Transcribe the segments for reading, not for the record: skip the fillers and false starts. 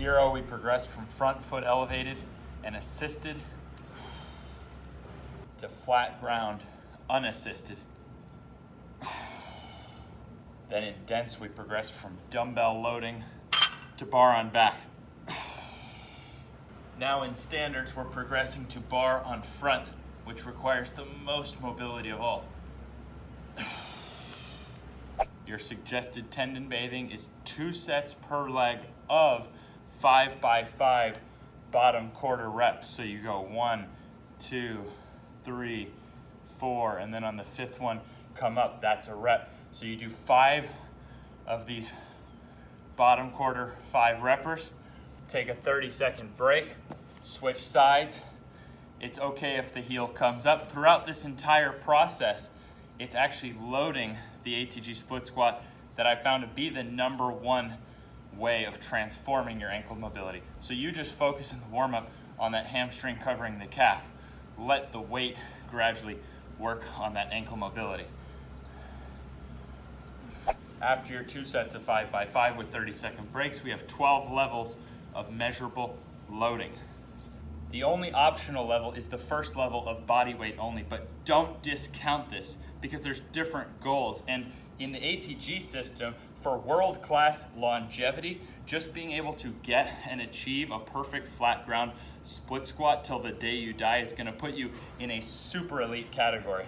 0, we progress from front foot elevated and assisted to flat ground unassisted. Then in dense, we progress from dumbbell loading to bar on back. Now in standards, we're progressing to bar on front, which requires the most mobility of all. Your suggested tendon bathing is 2 sets per leg of 5 by 5 bottom quarter reps. So you go 1, 2, 3, 4, and then on the 5th one, come up, that's a rep. So you do 5 of these bottom quarter 5 reppers, take a 30-second break, switch sides. It's okay if the heel comes up. Throughout this entire process, it's actually loading the ATG split squat that I found to be the #1 way of transforming your ankle mobility. So you just focus in the warm-up on that hamstring covering the calf. Let the weight gradually work on that ankle mobility. After your 2 sets of 5 by 5 with 30-second breaks, we have 12 levels of measurable loading. The only optional level is the first level of body weight only, but don't discount this because there's different goals. And in the ATG system, for world-class longevity, just being able to get and achieve a perfect flat ground split squat till the day you die is gonna put you in a super elite category.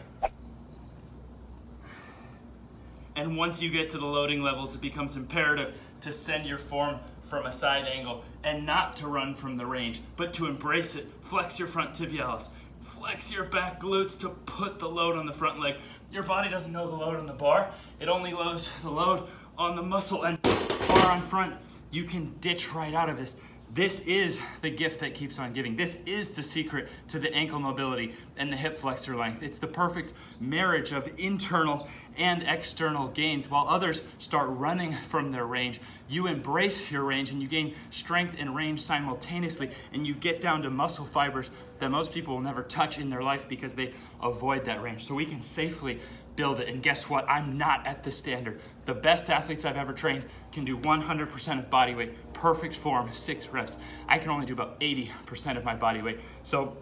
And once you get to the loading levels, it becomes imperative to send your form from a side angle and not to run from the range, but to embrace it. Flex your front tibialis, flex your back glutes to put the load on the front leg. Your body doesn't know the load on the bar. It only knows the load on the muscle, and bar on front, you can ditch right out of this. This is the gift that keeps on giving. This is the secret to the ankle mobility and the hip flexor length. It's the perfect marriage of internal and external gains. While others start running from their range, you embrace your range and you gain strength and range simultaneously, and you get down to muscle fibers that most people will never touch in their life because they avoid that range. So we can safely build it. And guess what? I'm not at the standard. The best athletes I've ever trained can do 100% of body weight, perfect form, 6 reps. I can only do about 80% of my body weight. So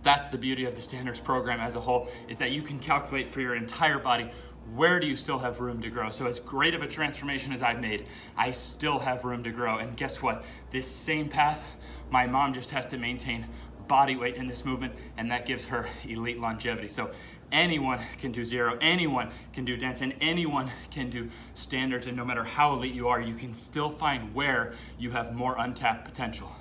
that's the beauty of the standards program as a whole, is that you can calculate for your entire body, where do you still have room to grow? So as great of a transformation as I've made, I still have room to grow. And guess what? This same path, my mom just has to maintain body weight in this movement, and that gives her elite longevity. So anyone can do 0, anyone can do dense, and anyone can do standards. And no matter how elite you are, you can still find where you have more untapped potential.